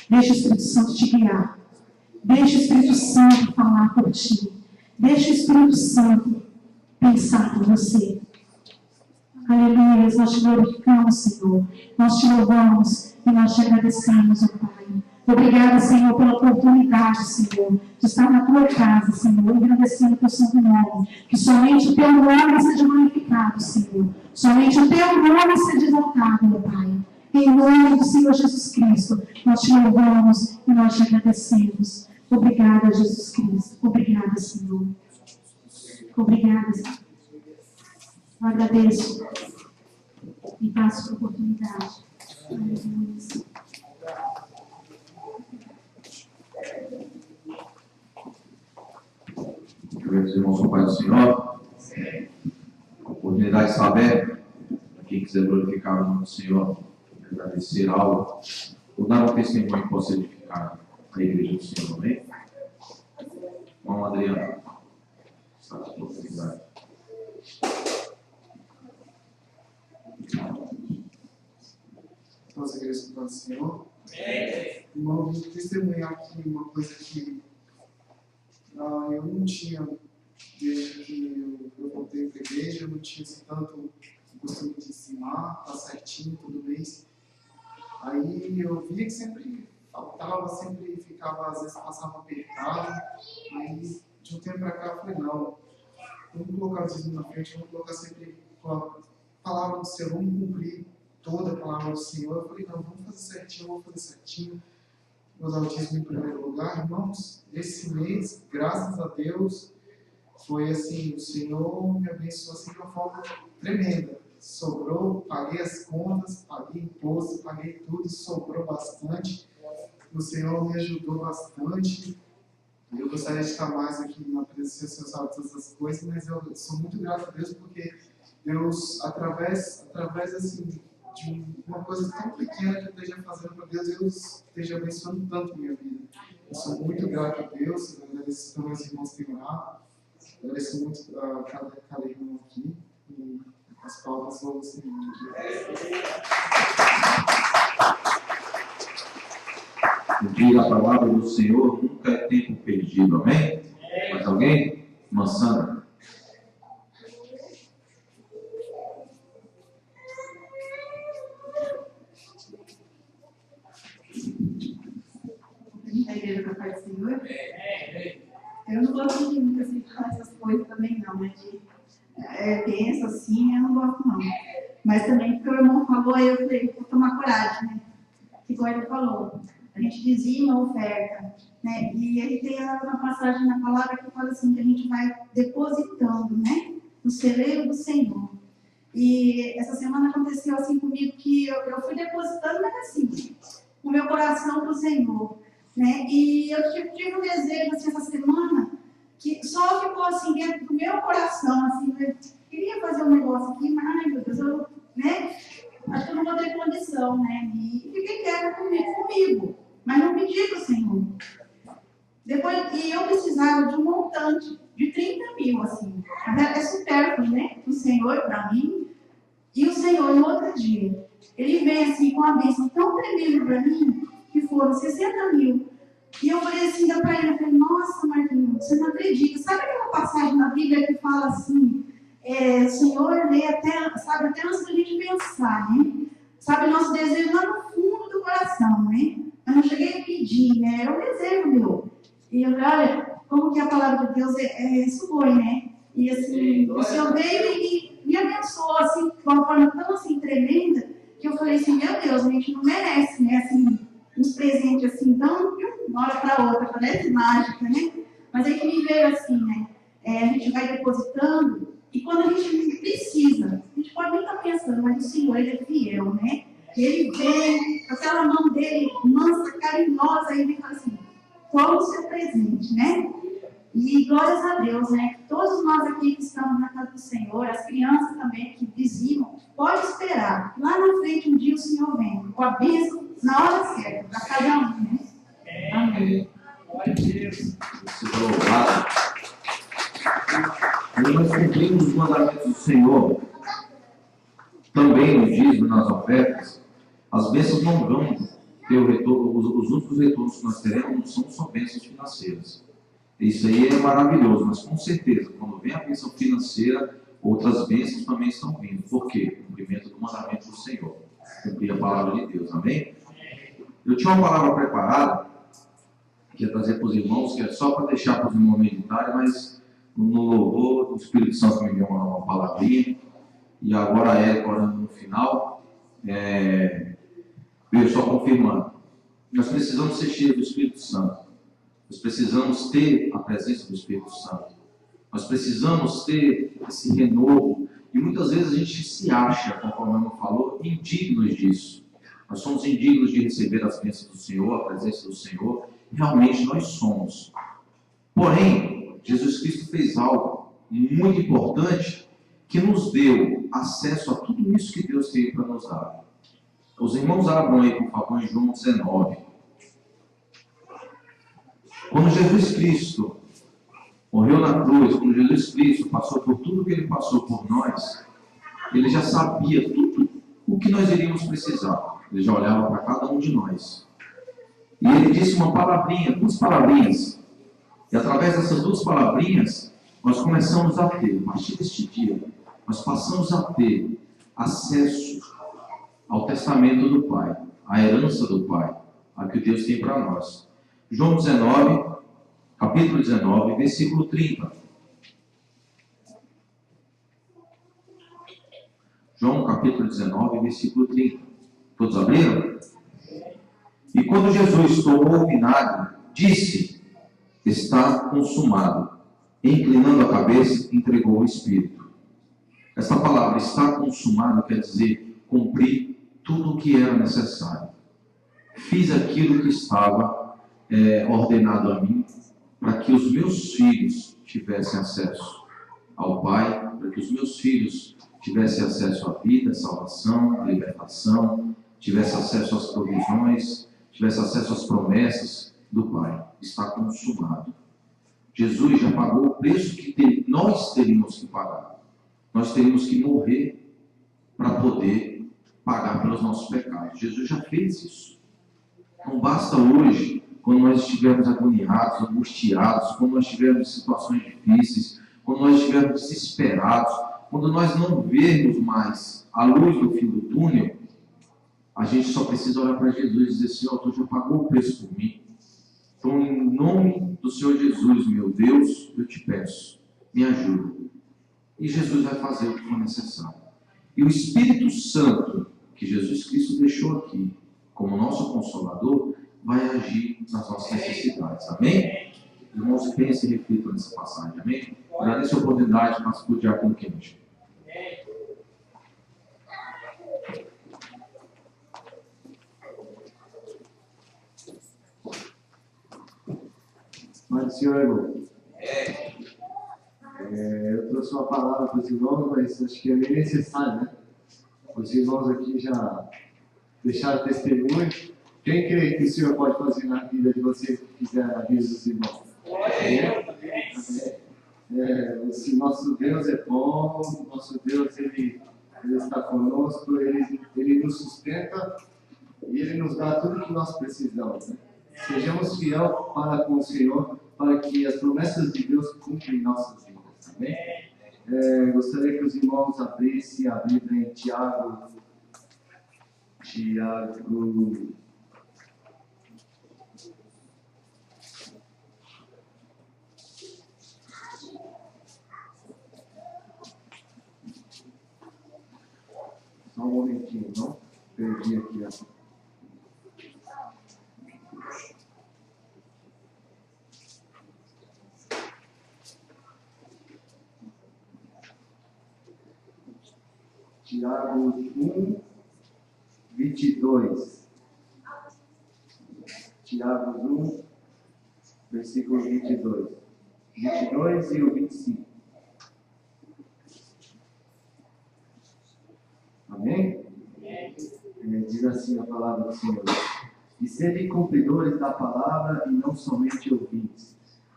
Deixa o Espírito Santo te guiar. Deixa o Espírito Santo falar por ti. Deixa o Espírito Santo pensar por você. Aleluia, nós te glorificamos, Senhor. Nós te louvamos e nós te agradecemos, ó Pai. Obrigada, Senhor, pela oportunidade, Senhor, de estar na tua casa, Senhor, agradecendo o teu santo nome. Que somente o teu nome seja glorificado, Senhor. Somente o teu nome seja exaltado, ó Pai. Em nome do Senhor Jesus Cristo, nós te louvamos e nós te agradecemos. Obrigada, Jesus Cristo. Obrigada, Senhor. Obrigada, Senhor. Eu agradeço e passo a oportunidade. Aleluia. Meus irmãos, com o Pai do Senhor, a oportunidade está aberta. Quem quiser glorificar o nome do Senhor, agradecer algo, ou dar um testemunho que possa edificar a igreja do Senhor, amém? Irmão Adriano, está com a oportunidade. Nossa igreja do Senhor. Irmão, eu vim testemunhar aqui uma coisa que eu não tinha, desde que eu voltei para a igreja, eu não tinha assim, tanto o costume de ensinar, tá certinho todo mês. Aí eu via que sempre faltava, sempre ficava, às vezes passava apertado. Aí de um tempo para cá eu falei, não, vamos colocar o dízimo na frente, vamos colocar sempre a palavra do Senhor, vamos cumprir toda a palavra do Senhor. Eu falei, não, vamos fazer certinho, vamos fazer certinho. Vou dar o dízimo em primeiro lugar. Irmãos, esse mês, graças a Deus, foi assim, o Senhor me abençoou assim de uma forma tremenda. Sobrou, paguei as contas, paguei imposto, paguei tudo, sobrou bastante. O Senhor me ajudou bastante. Eu gostaria de estar mais aqui na presença do Senhor, sabe todas essas coisas, mas eu sou muito grato a Deus porque Deus, através assim, de uma coisa tão pequena que eu esteja fazendo para Deus, Deus esteja abençoando tanto a minha vida. Eu sou muito grato a Deus, eu agradeço também aos irmãos que têm orado, agradeço muito a cada irmão aqui, e as palavras vão ser Diga a palavra do Senhor, nunca é tempo perdido, amém? Mais alguém? Irmã Sandra. A igreja do Pai do Senhor. Eu não gosto de muito assim, falar essas coisas também, não, né? Penso assim, eu não gosto, não. Mas também, porque o irmão falou, aí eu falei, vou tomar coragem, né? Igual ele falou, a gente dizima, oferta, né? E ele tem uma passagem na palavra que fala assim, que a gente vai depositando, né? No celeiro do Senhor. E essa semana aconteceu assim comigo, que eu fui depositando, mas assim, o meu coração para o Senhor. Né? E eu tive um desejo assim, essa semana que só ficou assim dentro do meu coração, assim, eu queria fazer um negócio aqui, mas ai meu Deus, eu, né? Acho que eu não vou ter condição, né? E fiquei quieta comigo, mas não pedi para o Senhor. Depois, e eu precisava de um montante de 30 mil, assim, é supérfluo, né? O Senhor para mim, e o Senhor no outro dia, ele veio assim com uma bênção tão tremenda para mim, que foram 60 mil. E eu falei assim para ele, eu falei, nossa, Marquinhos, você não acredita. Sabe aquela passagem na Bíblia que fala assim, o Senhor lê até, sabe, até antes da gente pensar, né? Sabe, nosso desejo lá no fundo do coração, né? Eu não cheguei a pedir, né? É um desejo meu. E eu falei, olha, como que a palavra de Deus suboi, né? E assim, o Senhor veio e me abençoou, assim, de uma forma tão assim, tremenda, que eu falei assim, meu Deus, a gente não merece, né? Assim, uns presentes assim, tão de uma hora para outra, parece mágica, né? Mas aí que me veio assim, né? A gente vai depositando, e quando a gente precisa, a gente pode nem estar pensando, mas o Senhor, Ele é fiel, né? Ele vem, com aquela mão dele, mansa, carinhosa, e ele fala assim, toma o seu presente, né? E glórias a Deus, né? Todos nós aqui que estamos na casa do Senhor, as crianças também que dizimam, pode esperar. Lá na frente um dia o Senhor vem, com a bênção na hora certa, para cada um, né? Amém. Glória a Deus. Seja louvado. E nós cumprimos os mandamentos do Senhor, também no dízimo, nas ofertas. As bênçãos não vão ter o retorno, os únicos retornos que nós teremos não são só bênçãos financeiras. Isso aí é maravilhoso, mas com certeza, quando vem a bênção financeira, outras bênçãos também estão vindo. Por quê? Cumprimento do mandamento do Senhor. Cumprir a palavra de Deus, amém? Eu tinha uma palavra preparada, que ia trazer para os irmãos, que é só para deixar para os irmãos meditarem, mas no louvor, o Espírito Santo me deu uma palavrinha, e agora orando no final, veio só confirmando. Nós precisamos ser cheios do Espírito Santo. Nós precisamos ter a presença do Espírito Santo. Nós precisamos ter esse renovo. E muitas vezes a gente se acha, conforme o irmão falou, indignos disso. Nós somos indignos de receber as bênçãos do Senhor, a presença do Senhor. Realmente nós somos. Porém, Jesus Cristo fez algo muito importante que nos deu acesso a tudo isso que Deus tem para nos dar. Os irmãos abram aí, por favor, em João 19. Quando Jesus Cristo morreu na cruz, quando Jesus Cristo passou por tudo que Ele passou por nós, Ele já sabia tudo o que nós iríamos precisar. Ele já olhava para cada um de nós. E Ele disse uma palavrinha, 2 palavrinhas. E através dessas 2 palavrinhas, nós começamos a ter, a partir deste dia, nós passamos a ter acesso ao testamento do Pai, à herança do Pai, a que Deus tem para nós. João 19, capítulo 19, versículo 30. João, capítulo 19, versículo 30. Todos abriram? E quando Jesus tomou o vinagre, disse: está consumado. Inclinando a cabeça, entregou o Espírito. Essa palavra, está consumado, quer dizer, cumprir tudo o que era necessário. Fiz aquilo que estava ordenado a mim, para que os meus filhos tivessem acesso ao Pai, para que os meus filhos tivessem acesso à vida, à salvação, à libertação, tivessem acesso às provisões, tivessem acesso às promessas do Pai. Está consumado. Jesus já pagou o preço que nós teríamos que pagar. Nós teríamos que morrer para poder pagar pelos nossos pecados. Jesus já fez isso. Não basta hoje, quando nós estivermos agoniados, angustiados, quando nós estivermos em situações difíceis, quando nós estivermos desesperados, quando nós não vermos mais a luz do fim do túnel, a gente só precisa olhar para Jesus e dizer: Senhor, tu já pagou o preço por mim. Então, em nome do Senhor Jesus, meu Deus, eu te peço, me ajuda. E Jesus vai fazer o que for necessário. E o Espírito Santo, que Jesus Cristo deixou aqui, como nosso Consolador, vai agir nas nossas necessidades. Amém? Irmãos, pensem e reflitam nessa passagem. Amém? Agradeço a oportunidade, mas por diácono Kennedy. Mas, senhor, irmão, eu trouxe uma palavra para os irmãos, mas acho que é meio necessário, né? Os irmãos aqui já deixaram testemunho. Quem crê que o Senhor pode fazer na vida de vocês o que quiser na vida dos irmãos? Nosso Deus é bom, nosso Deus ele está conosco, ele nos sustenta e Ele nos dá tudo o que nós precisamos. Né? Sejamos fiéis para com o Senhor, para que as promessas de Deus cumprem em nossas vidas. Amém? Gostaria que os irmãos abrissem a Bíblia em Tiago. Só um momentinho, não? Perdi aqui, ó. Tiago 1, 22. Tiago 1, versículo 22. 22 e o 25. Amém? Diz assim a palavra do Senhor: e sede cumpridores da palavra e não somente ouvintes,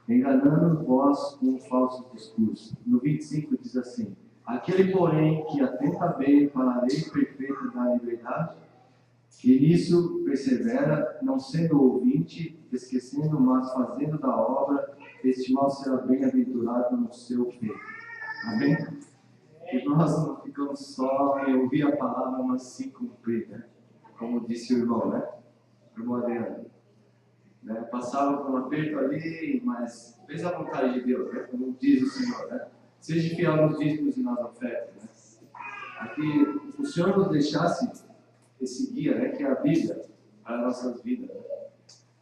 enganando vós com um falso discurso. No 25 diz assim: aquele, porém, que atenta bem para a lei perfeita da liberdade E nisso persevera, não sendo ouvinte, esquecendo, mas fazendo da obra, este mal será bem-aventurado no seu feito. Amém? Que nós não ficamos só em ouvir a palavra, mas sim cumprir, né? Como disse o irmão, né? O irmão Adriano. Né? Passava por um aperto ali, mas fez a vontade de Deus, né? Como diz o Senhor, né? Seja fiel nos dízimos e nas ofertas, né? Aqui, o Senhor nos deixasse esse guia, né? Que é a Bíblia, para as nossas vidas. Né?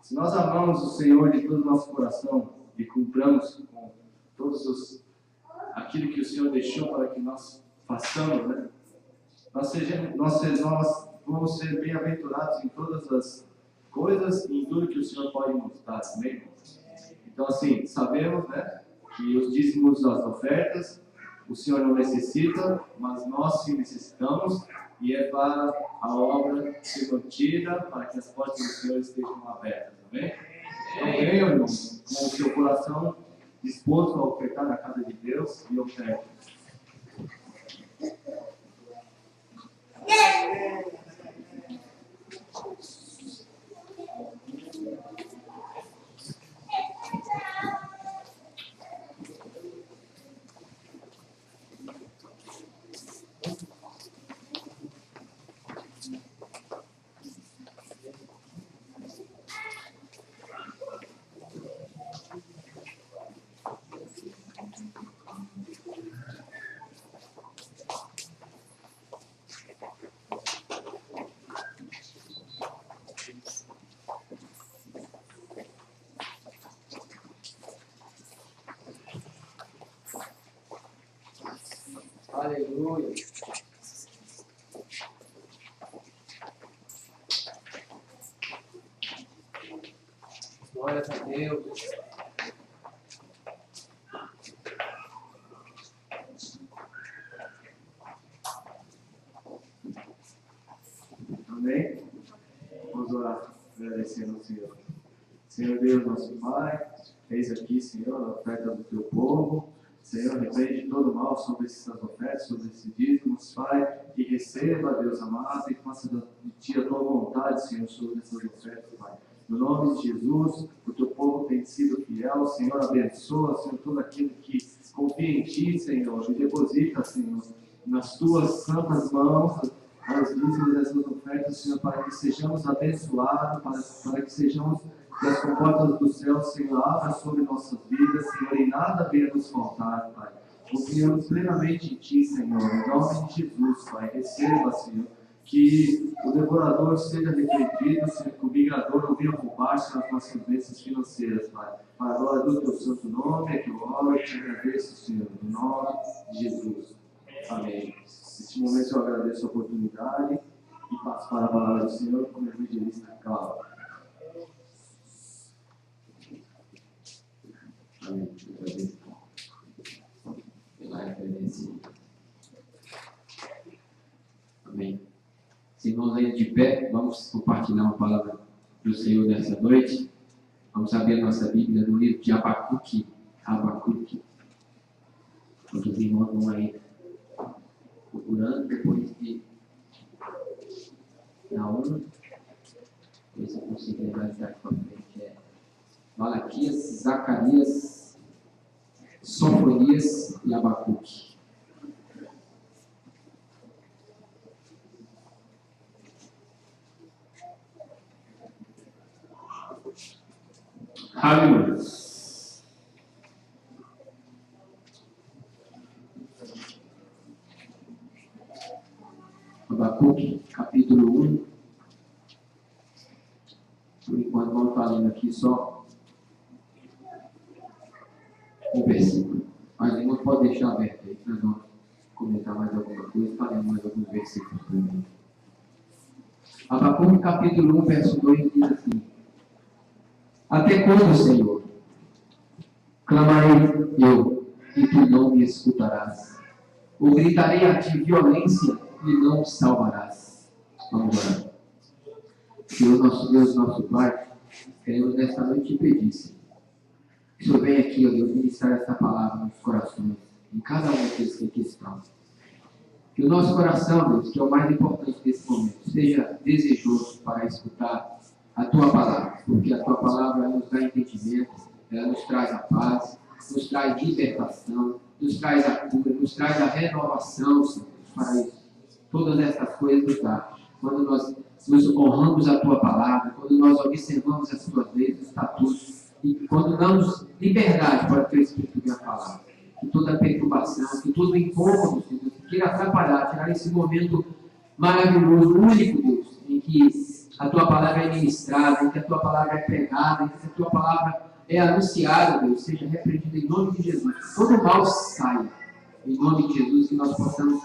Se nós amamos o Senhor de todo o nosso coração e cumpramos com todos aquilo que o Senhor deixou para que nós façamos, né? Nós vamos ser bem-aventurados em todas as coisas e em tudo que o Senhor pode nos dar, amém? Então, assim, sabemos, né, que os dízimos das ofertas, o Senhor não necessita, mas nós sim necessitamos, e é para a obra ser mantida, para que as portas do Senhor estejam abertas, amém? Então, venham, irmão, com o seu coração disposto a ofertar na casa de Deus e oferta. Aleluia. Glória a Deus. Amém? Vamos orar, agradecendo ao Senhor. Senhor Deus, nosso Pai, eis aqui, Senhor, a oferta do teu povo. Senhor, repreende todo mal sobre essas ofertas, sobre esses dízimos, Pai, e receba, Deus amado, e faça de ti a tua vontade, Senhor, sobre essas ofertas, Pai. No nome de Jesus, o teu povo tem sido fiel, Senhor, abençoa, Senhor, tudo aquilo que confia em ti, Senhor, e deposita, Senhor, nas tuas santas mãos, aos dízimos dessas ofertas, Senhor, para que sejamos abençoados, para que sejamos, que as comportas do céu, Senhor, abram sobre nossas vidas, Senhor, e nada venha nos faltar, Pai. Confiamos plenamente em Ti, Senhor, em nome de Jesus, Pai. Receba, Senhor, que o devorador seja repreendido, Senhor, que o migrador não venha roubar-se nas nossas bênçãos financeiras, Pai. Para a glória do Teu santo nome, é que eu oro e te agradeço, Senhor, em nome de Jesus. Amém. Neste momento eu agradeço a oportunidade e passo para a palavra do Senhor como evangelista Cláudio. Amém. Pela referência. Amém. Se irmãos aí de pé, vamos compartilhar uma palavra do Senhor nessa noite. Vamos abrir a nossa Bíblia no livro de Abacuque. Enquanto os irmãos vão aí procurando, depois de na 1, depois eu consigo realizar aqui para frente. É Malaquias, Zacarias, Sofonias e Abacuque. Aleluia. Abacuque, capítulo 1. Por enquanto, vamos falando aqui só um versículo. Mas o irmão pode deixar aberto aí, nós vamos comentar mais alguma coisa, faremos mais alguns versículos também. Abacuque, capítulo 1, verso 2, diz assim: Até quando, Senhor, clamarei eu, e tu não me escutarás? Ou gritarei a ti violência, e não me salvarás? Vamos orar. Senhor, nosso Deus, nosso Pai, queremos nesta noite te pedir, Senhor, que o Senhor venha aqui, ó Deus, ministrar essa palavra nos corações, em cada um daqueles que aqui estão. Que o nosso coração, Deus, que é o mais importante nesse momento, seja desejoso para escutar a Tua palavra, porque a Tua palavra nos dá entendimento, ela nos traz a paz, nos traz libertação, nos traz a cura, nos traz a renovação, Senhor, para isso. Todas essas coisas nos dá. Quando nós nos honramos a Tua palavra, quando nós observamos as Tuas leis, os estatutos, e quando damos liberdade para o Teu Espírito vir falar. Que toda perturbação, que todo incômodo, Senhor, que queira atrapalhar, tirar esse momento maravilhoso, único, Deus, em que a Tua palavra é ministrada, em que a Tua palavra é pregada, em que a Tua palavra é anunciada, Deus, seja repreendida em nome de Jesus. Que todo mal saia, em nome de Jesus, que nós possamos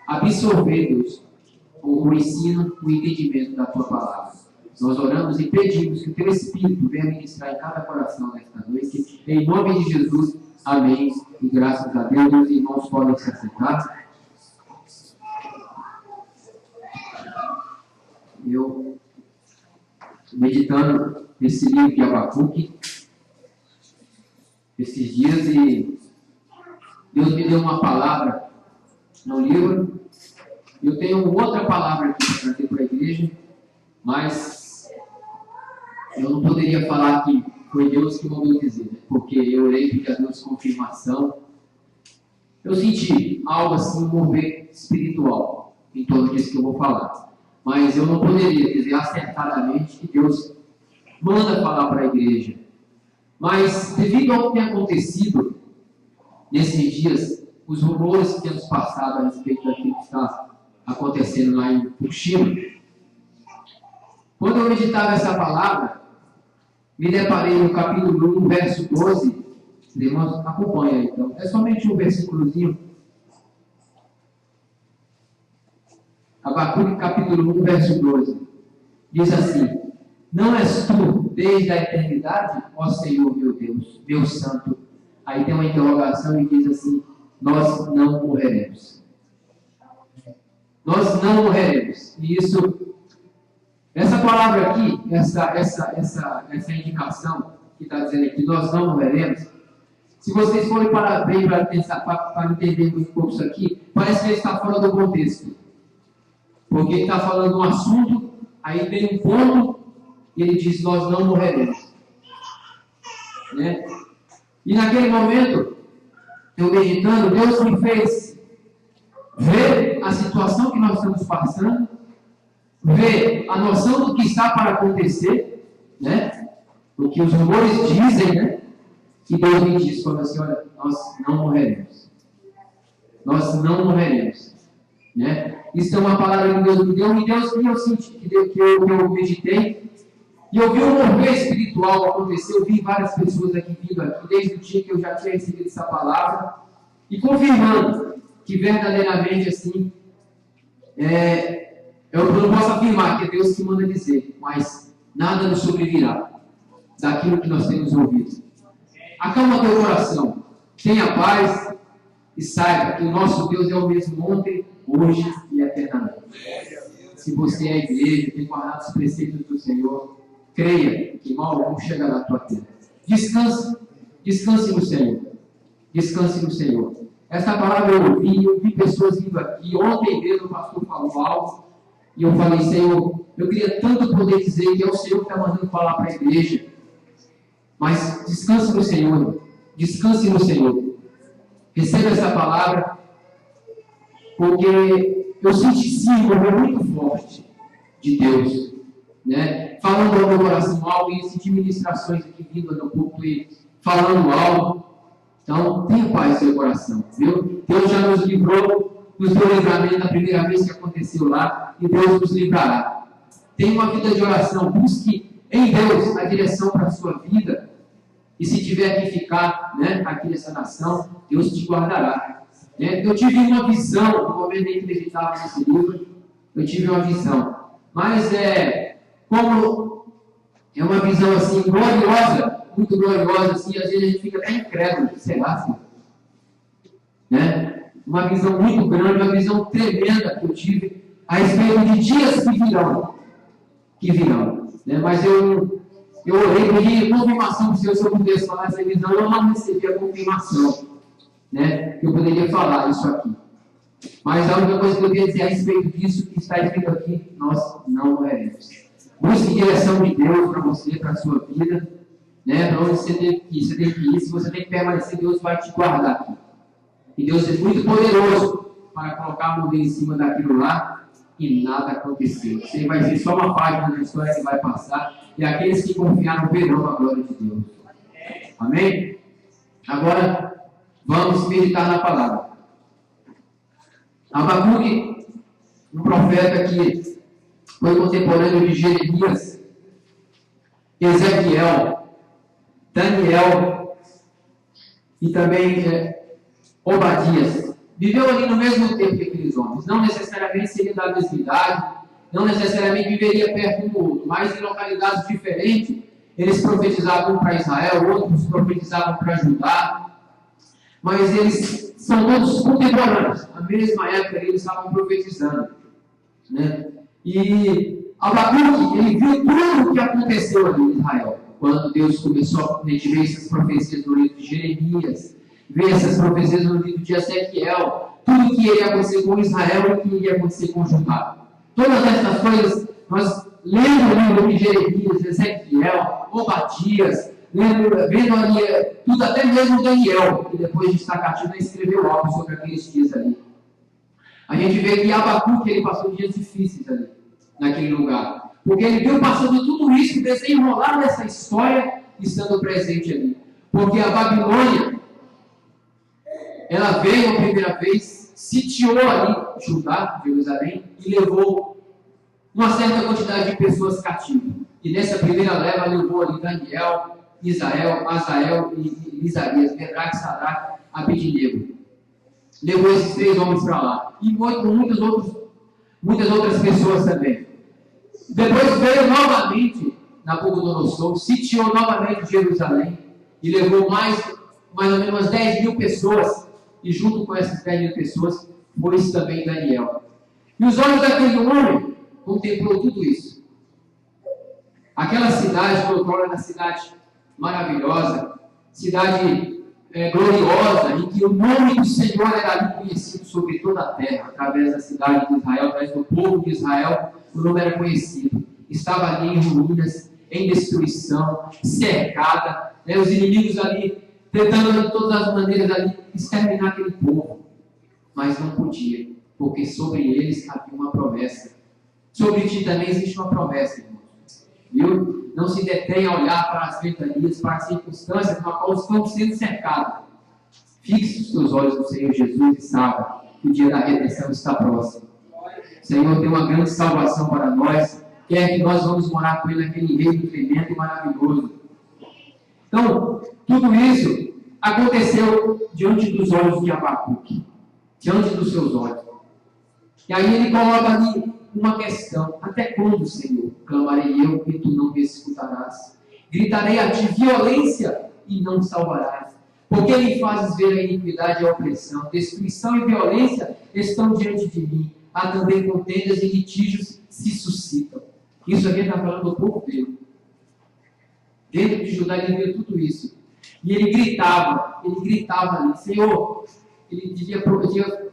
absorver, Deus, o ensino, o entendimento da Tua palavra. Nós oramos e pedimos que o Teu Espírito venha ministrar em cada coração nesta noite, em nome de Jesus. Amém. E graças a Deus, os irmãos podem se assentar. Eu, meditando nesse livro de Abacuque, esses dias, e Deus me deu uma palavra no livro. Eu tenho outra palavra aqui para trazer para a igreja, mas eu não poderia falar que foi Deus que mandou dizer, né? Porque eu orei pedi a Deus confirmação. Eu senti algo assim, um mover espiritual em torno disso que eu vou falar. Mas eu não poderia dizer acertadamente que Deus manda falar para a igreja. Mas, devido ao que tem acontecido nesses dias, os rumores que temos passado a respeito daquilo que está acontecendo lá em Fukushima, quando eu meditava essa palavra, me deparei no capítulo 1, verso 12. Os irmãos acompanham, então. É somente um versículozinho. Abacuque, capítulo 1, verso 12. Diz assim: não és tu, desde a eternidade, ó Senhor meu Deus, meu santo. Aí tem uma interrogação e diz assim: nós não morreremos. Nós não morreremos. E isso, essa palavra aqui, essa indicação que está dizendo aqui, nós não morreremos. Se vocês forem para bem para pensar, para entender um pouco isso aqui, parece que ele está fora do contexto. Porque ele está falando um assunto, aí vem um ponto, e ele diz: nós não morreremos. Né? E naquele momento, eu meditando, Deus me fez ver a situação que nós estamos passando, ver a noção do que está para acontecer, né? O que os rumores dizem, né? E Deus me disse, falou assim: olha, nós não morreremos. Nós não morreremos. Né? Isso é uma palavra que Deus me deu, e eu senti, que eu meditei, e eu vi um mover espiritual acontecer. Eu vi várias pessoas aqui vindo aqui, desde o dia que eu já tinha recebido essa palavra, e confirmando que verdadeiramente assim, eu não posso afirmar que é Deus que manda dizer, mas nada nos sobrevirá daquilo que nós temos ouvido. Acalma teu coração, tenha paz e saiba que o nosso Deus é o mesmo ontem, hoje e eternamente. Se você é a igreja, tem guardado os preceitos do Senhor, creia que mal algum chegará à tua terra. Descanse no Senhor. Descanse no Senhor. Essa palavra eu vi pessoas vindo aqui. Ontem mesmo o pastor falou algo, e eu falei: Senhor, eu queria tanto poder dizer que é o Senhor que está mandando falar para a igreja. Mas descanse no Senhor. Descanse no Senhor. Receba essa palavra, porque eu senti sim um mover muito forte de Deus, né? Falando ao meu coração algo, e senti ministrações aqui vindo no púlpito e falando algo. Então, tenha paz no seu coração, viu? Deus já nos livrou, nos deu livramento da primeira vez que aconteceu lá, e Deus nos livrará. Tenha uma vida de oração, busque em Deus a direção para a sua vida, e se tiver que ficar, né, aqui nessa nação, Deus te guardará. Eu tive uma visão, no momento em que meditava nesse livro, eu tive uma visão, mas como é uma visão assim, gloriosa, muito gloriosa, assim, às vezes a gente fica até incrédulo, será assim? Né? Uma visão muito grande, uma visão tremenda que eu tive a respeito de dias que virão. Né? Mas eu orei, pedi confirmação para o Senhor se eu pudesse falar essa visão, eu não recebi a confirmação, né, que eu poderia falar isso aqui. Mas a única coisa que eu queria dizer a respeito disso que está escrito aqui, nós não morreremos. Busque direção de Deus para você, para a sua vida, né? Para onde você tem que ir. Você tem que ir, se você tem que permanecer, Deus vai te guardar aqui. E Deus é muito poderoso para colocar a mão dele em cima daquilo lá e nada aconteceu. Você vai ser só uma página da história que vai passar e aqueles que confiaram verão a glória de Deus. Amém? Agora, vamos meditar na palavra. Abacuque, um profeta que foi contemporâneo de Jeremias, Ezequiel, Daniel e também Obadias. Viveu ali no mesmo tempo que aqueles homens. Não necessariamente seria da mesma idade, não necessariamente viveria perto um do outro, mas em localidades diferentes. Eles profetizavam para Israel, outros profetizavam para Judá. Mas eles são todos contemporâneos. Na mesma época eles estavam profetizando. Né? E Abacuque, ele viu tudo o que aconteceu ali em Israel. Quando Deus começou, a gente vê essas profecias no livro de Jeremias, vê essas profecias no livro de Ezequiel, tudo o que iria acontecer com Israel e o que iria acontecer com Judá. Todas essas coisas, nós lendo o livro de Jeremias, Ezequiel, Obadias, vendo ali tudo, até mesmo Daniel, que depois de estar cativo escreveu algo sobre aqueles dias ali. A gente vê que Abacuque, ele passou dias difíceis ali, naquele lugar. Porque ele viu passando tudo isso, desenrolar nessa história, estando presente ali. Porque a Babilônia, ela veio a primeira vez, sitiou ali Judá, Jerusalém, e levou uma certa quantidade de pessoas cativas. E nessa primeira leva levou ali Daniel, Azael e Isarias, Medraque, Sadraque, Abednego. Levou esses 3 homens para lá. E muitas outras pessoas também. Depois veio novamente Nabucodonosor, sitiou novamente Jerusalém e levou mais ou menos umas 10 mil pessoas. E junto com essas 10 mil pessoas, foi também Daniel. E os olhos daquele homem contemplou tudo isso. Aquela cidade, que outrora era uma cidade maravilhosa, cidade gloriosa, em que o nome do Senhor era ali conhecido sobre toda a terra, através da cidade de Israel, através do povo de Israel, o nome era conhecido. Estava ali em ruínas, em destruição, cercada, os inimigos ali, tentando de todas as maneiras ali exterminar aquele povo, mas não podia, porque sobre eles havia uma promessa. Sobre ti também existe uma promessa, irmão. Viu? Não se detenha a olhar para as ventanias, para as circunstâncias na qual estão sendo cercados. Fixe os teus olhos no Senhor Jesus e saiba que o dia da redenção está próximo. O Senhor tem uma grande salvação para nós, quer que nós vamos morar com Ele naquele reino tremendo e maravilhoso. Então, tudo isso aconteceu diante dos olhos de Abacuque, diante dos seus olhos. E aí ele coloca ali uma questão: até quando, Senhor, clamarei eu e tu não me escutarás? Gritarei a ti violência e não salvarás. Porque me fazes ver a iniquidade e a opressão? Destruição e violência estão diante de mim. Há também contendas e litígios se suscitam. Isso aqui está falando do povo dele. Dentro de Judá ele viu tudo isso. E ele gritava ali, Senhor, ele devia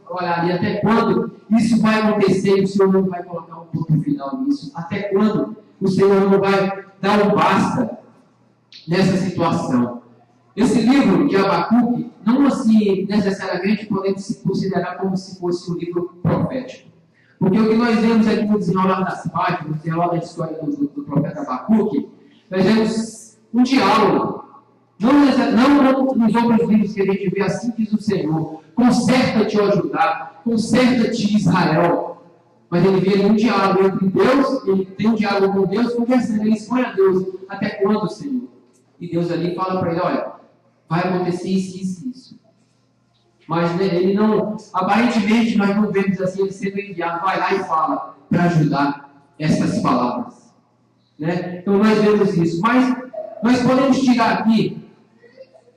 olhar ali, até quando isso vai acontecer e o Senhor não vai colocar um ponto final nisso? Até quando o Senhor não vai dar um basta nessa situação? Esse livro de Abacuque, não assim necessariamente podemos considerar como se fosse um livro profético. Porque o que nós vemos aqui no desenrolar das páginas, no desenrolar da história do profeta Abacuque, nós vemos um diálogo. Não nos outros livros que a gente vê, assim diz o Senhor: conserta-te, ó Judá, conserta-te, Israel. Mas ele vê um diálogo entre Deus, ele tem um diálogo com Deus, conversando, ele expõe a Deus: até quando, Senhor? E Deus ali fala para ele: olha, vai acontecer isso. Mas ele não, aparentemente nós não vemos assim ele sendo enviado, vai lá e fala para ajudar essas palavras. Né? Então nós vemos isso. Mas nós podemos tirar aqui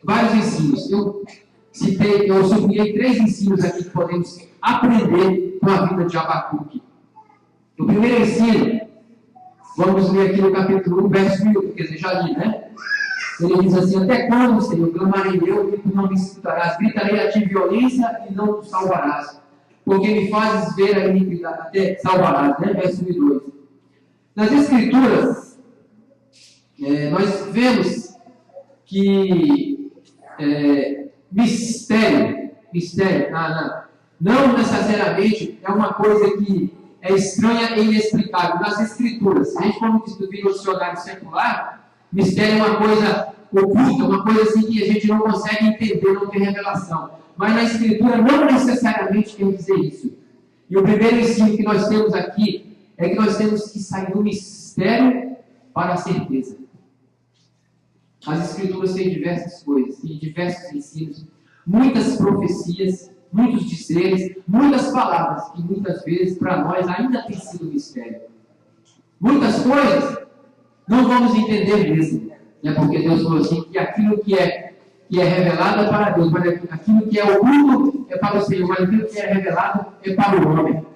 vários ensinos. Eu sublinhei 3 ensinos aqui que podemos aprender com a vida de Abacuque. O primeiro ensino, vamos ler aqui no capítulo 1, verso 1, quer dizer, já li, né? Ele diz assim: até quando, Senhor, clamarei eu e tu não me escutarás? Gritarei a ti violência e não te salvarás. porque me fazes ver a iniquidade, até salvarás, né? Verso 2. Nas Escrituras, nós vemos que mistério, não necessariamente é uma coisa que é estranha e inexplicável. Nas Escrituras, se a gente for no dicionário secular, mistério é uma coisa oculta, uma coisa assim que a gente não consegue entender, não tem revelação. Mas na Escritura não necessariamente quer dizer isso. E o primeiro ensino que nós temos aqui é que nós temos que sair do mistério para a certeza. As Escrituras têm diversas coisas, têm diversos ensinos, muitas profecias, muitos dizeres, muitas palavras que muitas vezes para nós ainda tem sido mistério. Muitas coisas não vamos entender mesmo, né? Porque Deus falou assim que aquilo que é revelado é para Deus, mas aquilo que é oculto é para o Senhor, mas aquilo que é revelado é para o homem.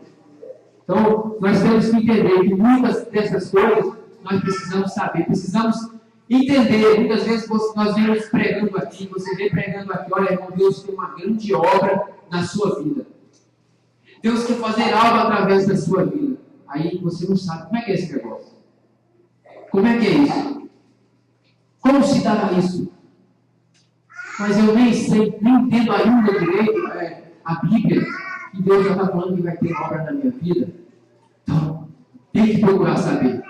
Então, nós temos que entender que muitas dessas coisas nós precisamos saber, precisamos entender. Muitas vezes nós vemos pregando aqui, você vem pregando aqui, olha, irmão, Deus tem uma grande obra na sua vida. Deus quer fazer algo através da sua vida. Aí você não sabe como é que é esse negócio. Como é que é isso? Como se dará isso? Mas eu nem sei, nem entendo ainda direito a Bíblia, que Deus já está falando que vai ter obra na minha vida. Então, tem que procurar saber,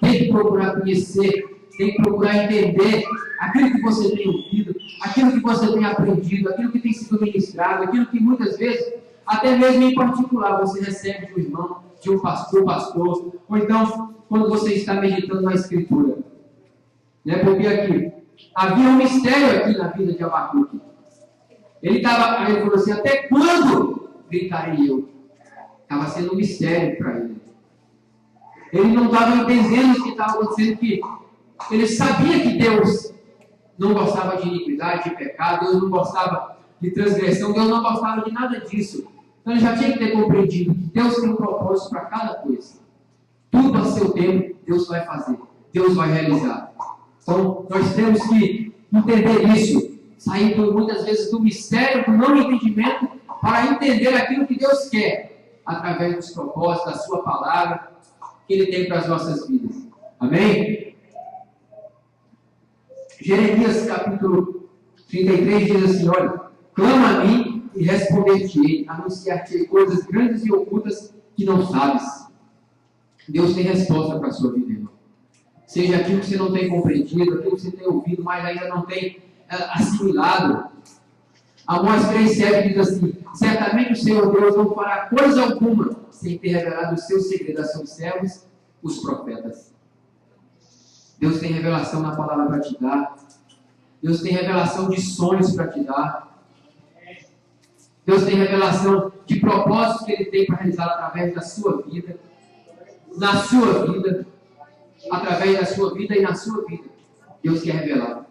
tem que procurar conhecer, tem que procurar entender aquilo que você tem ouvido, aquilo que você tem aprendido, aquilo que tem sido ministrado, aquilo que muitas vezes, até mesmo em particular, você recebe de um irmão, de um pastor, ou então, quando você está meditando na Escritura. Né? Porque aqui, havia um mistério aqui na vida de Abacuque. Ele falou assim, até quando gritarei eu? Estava sendo um mistério para ele. Ele não estava entendendo o que estava acontecendo, que ele sabia que Deus não gostava de iniquidade, de pecado, Deus não gostava de transgressão, Deus não gostava de nada disso. Então ele já tinha que ter compreendido que Deus tem um propósito para cada coisa. Tudo a seu tempo, Deus vai fazer, Deus vai realizar. Então, nós temos que entender isso, sair muitas vezes do mistério, do não entendimento, para entender aquilo que Deus quer, através dos propósitos, da sua palavra, que Ele tem para as nossas vidas. Amém? Jeremias capítulo 33 diz assim, olha, clama a mim e responder-te-ei, anunciar-te-ei coisas grandes e ocultas que não sabes. Deus tem resposta para a sua vida, irmão. Seja aquilo que você não tem compreendido, aquilo que você tem ouvido, mas ainda não tem assimilado. Amós 3,7 diz assim, certamente o Senhor Deus não fará coisa alguma sem ter revelado o seu segredo a seus servos, os profetas. Deus tem revelação na palavra para te dar. Deus tem revelação de sonhos para te dar. Deus tem revelação de propósitos que Ele tem para realizar através da sua vida, na sua vida, através da sua vida e na sua vida. Deus quer revelar.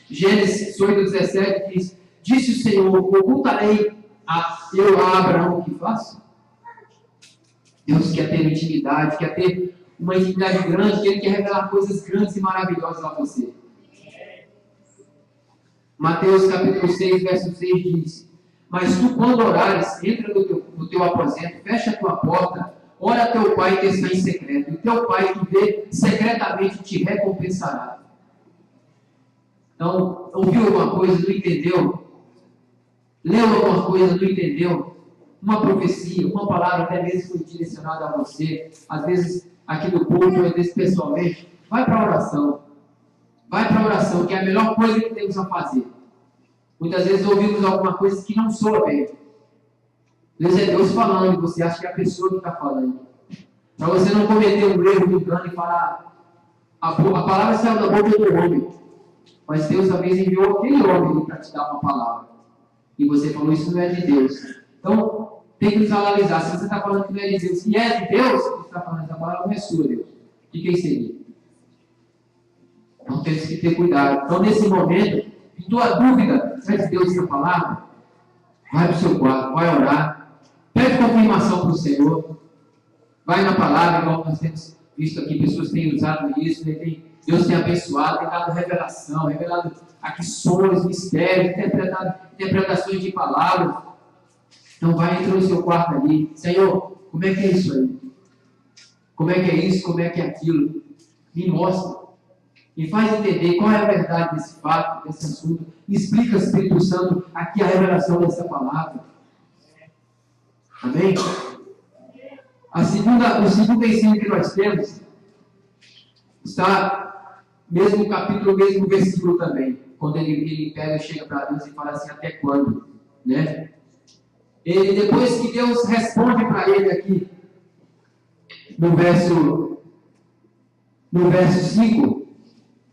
Gênesis 8,17 diz, disse o Senhor, ocultarei eu a Abraão o que faço? Deus quer ter intimidade, quer ter uma intimidade grande, que Ele quer revelar coisas grandes e maravilhosas a você. Mateus capítulo 6, verso 6 diz, mas tu quando orares, entra no teu aposento, fecha a tua porta, ora a teu pai que está em secreto, e teu pai que vê secretamente te recompensará. Então, ouviu alguma coisa, não entendeu? Leu alguma coisa, não entendeu? Uma profecia, uma palavra até mesmo foi direcionada a você, às vezes aqui no culto, às vezes pessoalmente, vai para a oração. Vai para a oração, que é a melhor coisa que temos a fazer. Muitas vezes ouvimos alguma coisa que não soa bem. Às vezes é Deus falando, e você acha que é a pessoa que está falando. Para você não cometer um erro do engano e falar, a palavra saiu da boca do homem. Mas Deus, às vezes, enviou aquele homem para te dar uma palavra. E você falou, isso não é de Deus. Então, tem que nos analisar. Se você está falando que não é de Deus, se é de Deus, você está falando essa palavra não é sua, Deus. De quem seria? Então, temos que ter cuidado. Então, nesse momento, em tua dúvida, se é de Deus essa palavra, vai para o seu quarto, vai orar, pede confirmação para o Senhor, vai na palavra, igual nós temos visto aqui, pessoas têm usado isso, né? Deus tem abençoado, tem dado revelação, revelado aqui sonhos, mistérios, interpretações de palavras. Então vai, entra no seu quarto ali. Senhor, como é que é isso aí? Como é que é isso? Como é que é aquilo? Me mostra. Me faz entender qual é a verdade desse fato, desse assunto. Me explica, Espírito Santo, aqui a revelação dessa palavra. Amém? O segundo ensino que nós temos está mesmo capítulo, mesmo versículo também. Quando ele pega, chega para Deus e fala assim, até quando? Né? Depois que Deus responde para ele aqui, no verso 5,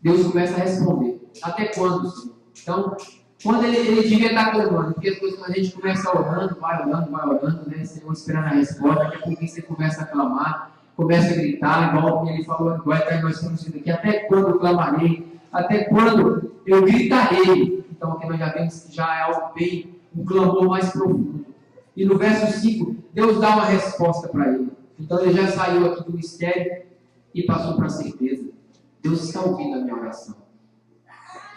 Deus começa a responder. Até quando, Senhor? Então, quando ele devia estar clamando, porque as coisas, quando a gente começa orando, vai orando, né? Senhor, esperando a resposta, daqui a pouquinho você começa a clamar, começa a gritar, igual ele falou, igual nós estamos dizendo aqui, até quando clamarei? Até quando eu gritarei? Então, aqui nós já vemos que já é algo bem, um clamor mais profundo. E no verso 5, Deus dá uma resposta para ele. Então, ele já saiu aqui do mistério e passou para a certeza. Deus está ouvindo a minha oração.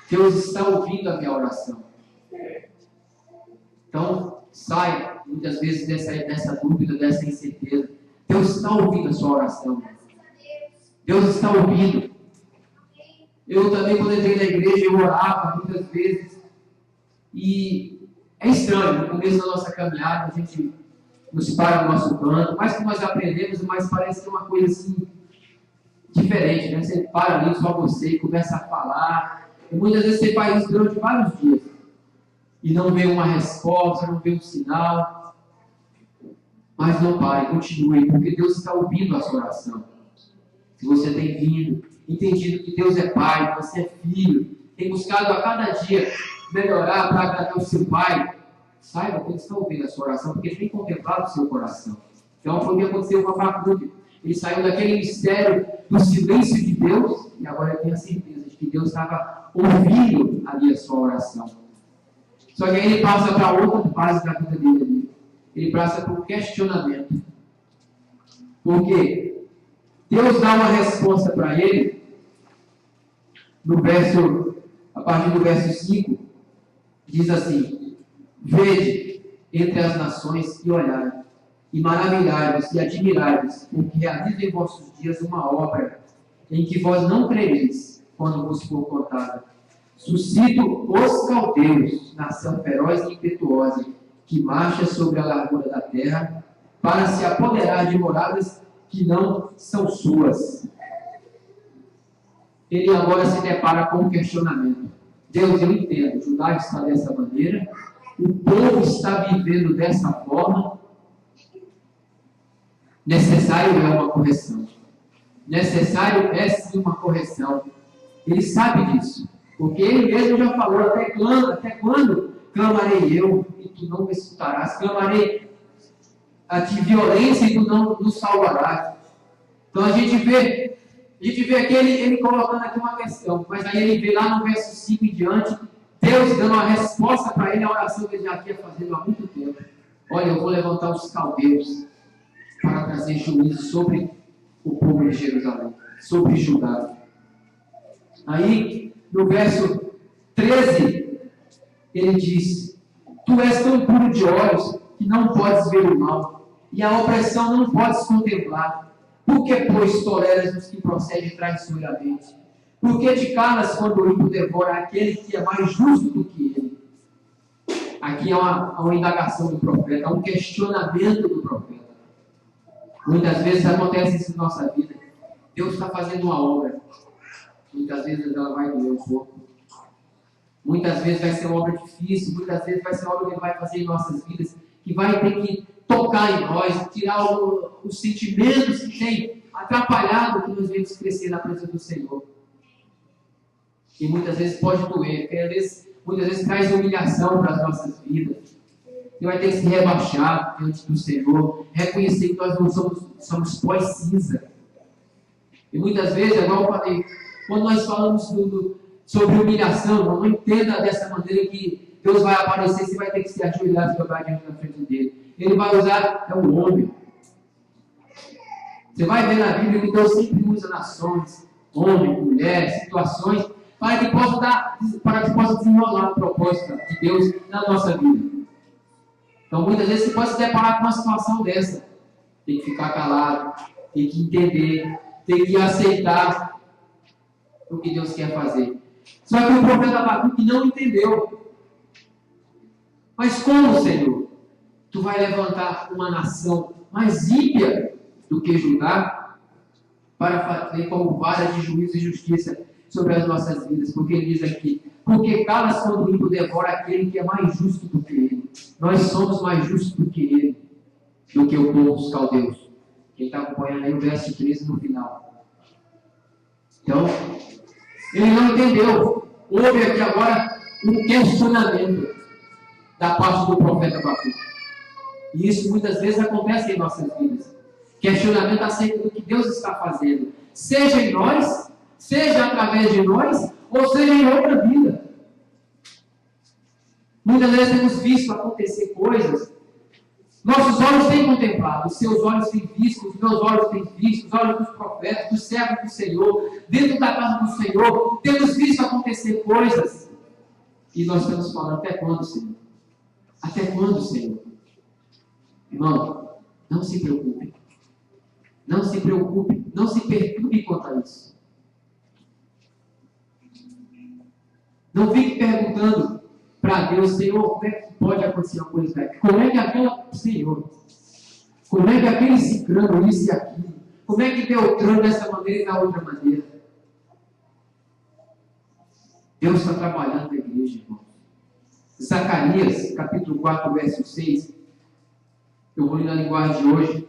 Deus está ouvindo a minha oração. Então, sai muitas vezes dessa dúvida, dessa incerteza. Deus está ouvindo a sua oração. Deus está ouvindo. Eu também, quando entrei na igreja, eu orava muitas vezes. E é estranho, no começo da nossa caminhada, a gente nos para no nosso canto. Mais que nós aprendemos, mais parece que é uma coisa assim, diferente, né? Você para ali, só você, e começa a falar. E muitas vezes você faz isso durante vários dias. E não vê uma resposta, não vê um sinal. Mas não pare, continue, porque Deus está ouvindo a sua oração. Se você tem vindo, entendido que Deus é Pai, que você é filho, tem buscado a cada dia melhorar para agradar o seu Pai, saiba que Ele está ouvindo a sua oração, porque Ele tem contemplado o seu coração. Então foi o que aconteceu com Abacuque. Ele saiu daquele mistério do silêncio de Deus, e agora ele tem a certeza de que Deus estava ouvindo ali a sua oração. Só que aí ele passa para outra fase da vida dele ali. Ele passa por um questionamento. Porque Deus dá uma resposta para ele, a partir do verso 5, diz assim: vede entre as nações e olhai, e maravilhai-vos e admirai-vos, porque realizo em vossos dias uma obra em que vós não crereis, quando vos for contada. Suscito os caldeus, nação feroz e impetuosa, que marcha sobre a largura da terra, para se apoderar de moradas que não são suas. Ele agora se depara com um questionamento. Deus, eu entendo, Judá está dessa maneira, o povo está vivendo dessa forma, necessário é uma correção. Necessário é sim uma correção. Ele sabe disso, porque ele mesmo já falou, até quando clamarei eu e tu não me escutarás, clamarei a ti violência e tu não nos salvarás. Então a gente vê aqui ele colocando aqui uma questão, mas aí ele vê lá no verso 5 em diante, Deus dando uma resposta para ele, a oração que ele já tinha fazendo há muito tempo. Olha, eu vou levantar os caldeus para trazer juízo sobre o povo de Jerusalém, sobre Judá. Aí, no verso 13, ele diz: tu és tão puro de olhos que não podes ver o mal, e a opressão não podes contemplar. Por que, pois, toleras os que procedem traiçoeiramente? Por que te calas quando o ímpio devora aquele que é mais justo do que ele? Aqui há uma indagação do profeta, há um questionamento do profeta. Muitas vezes acontece isso na nossa vida. Deus está fazendo uma obra. Muitas vezes ela vai doer um pouco. Muitas vezes vai ser uma obra difícil. Muitas vezes vai ser uma obra que Ele vai fazer em nossas vidas, que vai ter que tocar em nós, tirar os sentimentos que tem atrapalhado que nós vemos crescer na presença do Senhor. E muitas vezes pode doer, porque muitas vezes traz humilhação para as nossas vidas. Você vai ter que se rebaixar diante do Senhor, reconhecer que nós não somos pó e cinza. E muitas vezes, igual eu falei, quando nós falamos sobre humilhação, não entenda dessa maneira que Deus vai aparecer, você vai ter que se ajoelhar e jogar diante da frente dele. Ele vai usar o homem. Você vai ver na Bíblia que Deus sempre usa nações, homem, mulher, situações, para que possa desenrolar o propósito de Deus na nossa vida. Então, muitas vezes você pode se deparar com uma situação dessa. Tem que ficar calado, tem que entender, tem que aceitar o que Deus quer fazer. Só que o profeta Abacuque não entendeu. Mas como, Senhor? Tu vai levantar uma nação mais ímpia do que Judá para fazer como vara de juízo e justiça sobre as nossas vidas? Porque ele diz aqui, porque calas quando o ímpio devora aquele que é mais justo do que ele. Nós somos mais justos do que ele, do que o povo dos caldeus. Quem está acompanhando aí o verso 13 no final. Então, ele não entendeu. Houve aqui agora um questionamento da parte do profeta Abacuque. E isso muitas vezes acontece em nossas vidas. Questionamento acerca do que Deus está fazendo. Seja em nós, seja através de nós, ou seja em outra vida. Muitas vezes temos visto acontecer coisas. Nossos olhos têm contemplado, os seus olhos têm visto, os meus olhos têm visto, os olhos dos profetas, dos servos do Senhor, dentro da casa do Senhor, temos visto acontecer coisas. E nós estamos falando, até quando, Senhor? Até quando, Senhor? Irmão, não se preocupe. Não se preocupe, não se perturbe quanto a isso. Não fique perguntando para Deus, Senhor, como é que pode acontecer uma coisa dessa? Como é que aquela, Senhor, como é que aquele ciclano, isso e aquilo? Como é que Beltrano dessa maneira e da outra maneira? Deus está trabalhando na igreja, irmão. Zacarias, capítulo 4, verso 6. Eu vou ler na linguagem de hoje.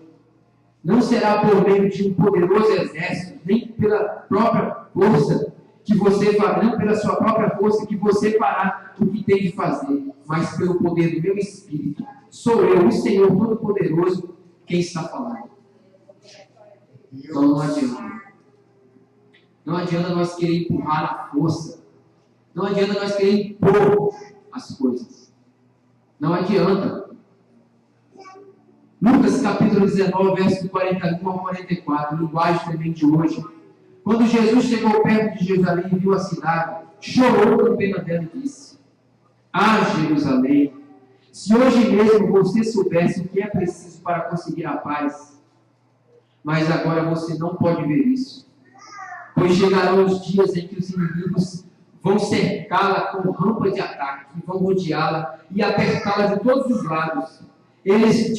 Não será por meio de um poderoso exército, nem pela própria força que você fará, não pela sua própria força que você fará o que tem de fazer, mas pelo poder do meu Espírito. Sou eu, o Senhor Todo-Poderoso, quem está falando. Então não adianta. Não adianta nós querer empurrar na força. Não adianta nós querer impor as coisas. Não adianta. Lucas capítulo 19, verso 41 a 44, linguagem também de hoje. Quando Jesus chegou perto de Jerusalém e viu a cidade, chorou com pena dela e disse: Ah, Jerusalém, se hoje mesmo você soubesse o que é preciso para conseguir a paz, mas agora você não pode ver isso, pois chegarão os dias em que os inimigos vão cercá-la com rampa de ataque, vão rodeá-la e apertá-la de todos os lados. Eles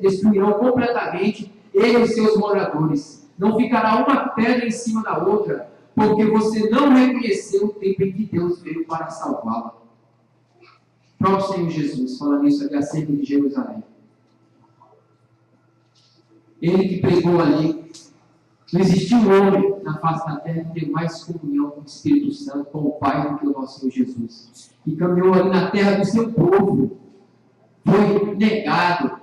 destruirão completamente ele e os seus moradores. Não ficará uma pedra em cima da outra, porque você não reconheceu o tempo em que Deus veio para salvá-la. O próprio Senhor Jesus falando isso aqui acerca de Jerusalém. Ele que pregou ali, não existiu um homem na face da terra que teve mais comunhão com o Espírito Santo, com o Pai, do que o nosso Senhor Jesus. E caminhou ali na terra do seu povo. Foi negado,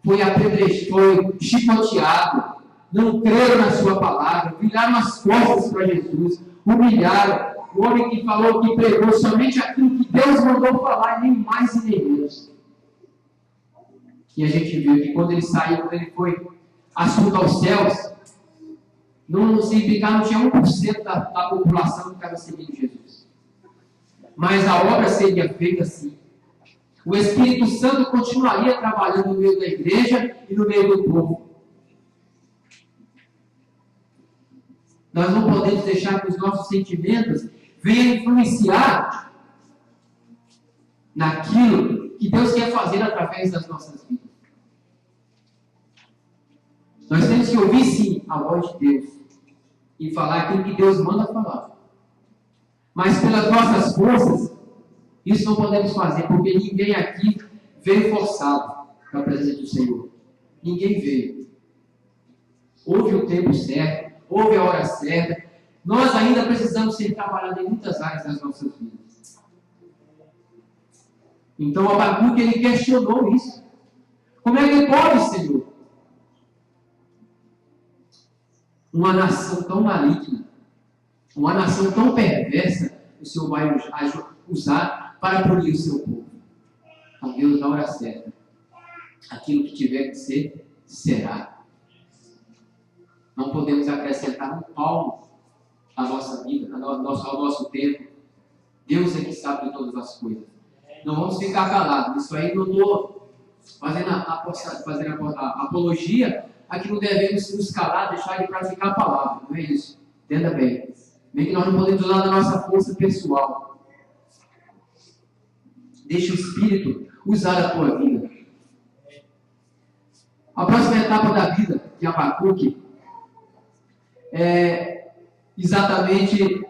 foi apedrejado, foi chicoteado, não creram na sua palavra, viraram as costas para Jesus, humilharam. O homem que falou, que pregou somente aquilo que Deus mandou falar, e nem mais e nem menos. E a gente viu que quando ele saiu, quando ele foi assunto aos céus, não significava, não tinha 1% da população que estava seguindo Jesus. Mas a obra seria feita assim. O Espírito Santo continuaria trabalhando no meio da igreja e no meio do povo. Nós não podemos deixar que os nossos sentimentos venham influenciar naquilo que Deus quer fazer através das nossas vidas. Nós temos que ouvir sim a voz de Deus e falar aquilo que Deus manda falar. Mas pelas nossas forças, isso não podemos fazer, porque ninguém aqui veio forçado para a presença do Senhor. Ninguém veio. Houve o tempo certo, houve a hora certa. Nós ainda precisamos ser trabalhados em muitas áreas das nossas vidas. Então, Abacuque, ele questionou isso. Como é que pode, Senhor? Uma nação tão maligna, uma nação tão perversa, o Senhor vai usar para punir o seu povo. Então, Deus, na hora certa, aquilo que tiver que ser, será. Não podemos acrescentar um palmo à nossa vida, ao nosso tempo. Deus é que sabe de todas as coisas. Não vamos ficar calados. Isso aí não estou fazendo a apologia a que não devemos nos calar, deixar de praticar a palavra. Não é isso. Entenda bem. Bem que nós não podemos usar da nossa força pessoal. Deixa o Espírito usar a tua vida. A próxima etapa da vida de Abacuque é exatamente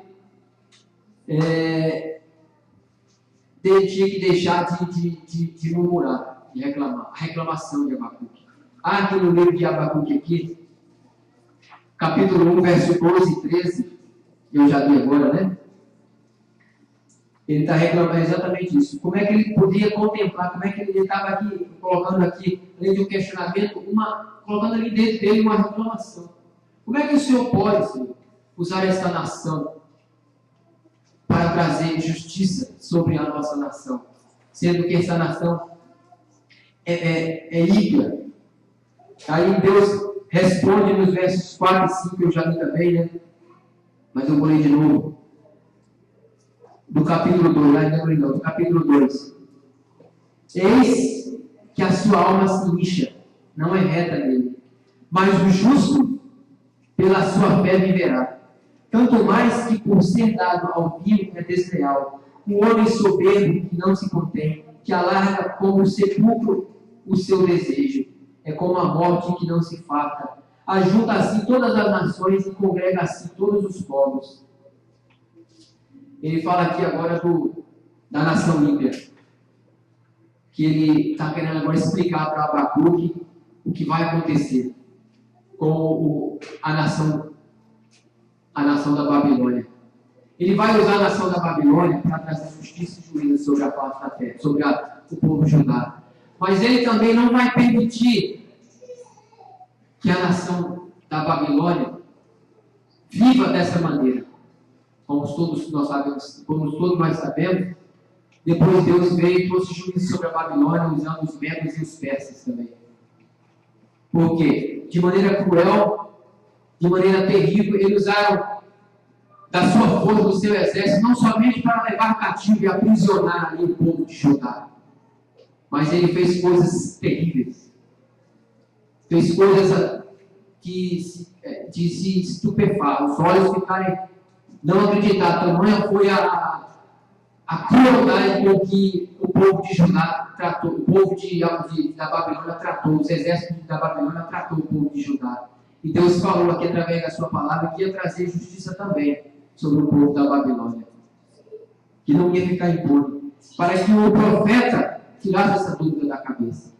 tinha que deixar de murmurar, de reclamar. A reclamação de Abacuque. Aqui no livro de Abacuque, aqui, capítulo 1, verso 12 e 13, eu já li agora, né? Ele está reclamando exatamente isso. Como é que ele podia contemplar, como é que ele estava aqui, colocando aqui, além de um questionamento, colocando ali dentro dele uma reclamação. Como é que o Senhor pode, Senhor, usar esta nação para trazer justiça sobre a nossa nação? Sendo que essa nação é ímpia. Aí Deus responde nos versos 4 e 5, eu já li também, né? Mas eu vou ler de novo. Do capítulo 2, do capítulo 2. Eis que a sua alma se incha, não é reta nele, mas o justo pela sua fé viverá. Tanto mais que por ser dado ao vil é desleal, um homem soberbo que não se contém, que alarga como o sepulcro o seu desejo, é como a morte que não se farta. Ajunta assim todas as nações e congrega assim todos os povos. Ele fala aqui agora da nação ímpia, que ele está querendo agora explicar para Abacuque o que vai acontecer com a nação da Babilônia. Ele vai usar a nação da Babilônia para trazer justiça e juízo sobre a face da terra, sobre o povo judaico. Mas ele também não vai permitir que a nação da Babilônia viva dessa maneira. Como todos nós sabemos, depois Deus veio e trouxe juízo sobre a Babilônia, usando os medos e os persas também. Porque, de maneira cruel, de maneira terrível, eles usaram da sua força, do seu exército, não somente para levar cativo e aprisionar ali o povo de Judá, mas ele fez coisas terríveis. Fez coisas de se estupefar, os olhos ficarem, não acreditar. Tamanha foi a crueldade com que o povo de Judá tratou, o povo da Babilônia tratou, os exércitos da Babilônia tratou o povo de Judá. E Deus falou aqui através da sua palavra que ia trazer justiça também sobre o povo da Babilônia, que não ia ficar impune, para que o profeta tirasse essa dúvida da cabeça.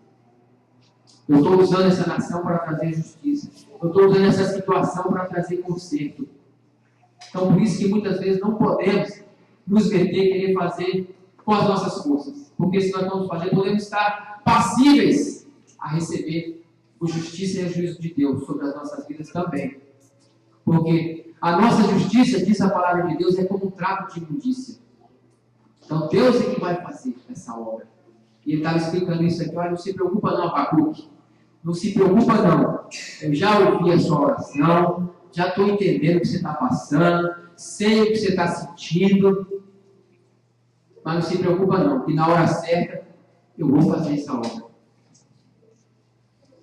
Eu estou usando essa nação para trazer justiça. Eu estou usando essa situação para trazer conserto. Então, por isso que muitas vezes não podemos nos meter e querer fazer com as nossas forças. Porque se nós vamos fazer, podemos estar passíveis a receber a justiça e o juízo de Deus sobre as nossas vidas também. Porque a nossa justiça, diz a palavra de Deus, é como um trapo de imundícia. Então, Deus é que vai fazer essa obra. E ele estava explicando isso aqui. Olha, não se preocupa não, Abacuque. Não se preocupa não. Eu já ouvi a sua oração, já estou entendendo o que você está passando, sei o que você está sentindo, mas não se preocupa não, que na hora certa eu vou fazer essa obra.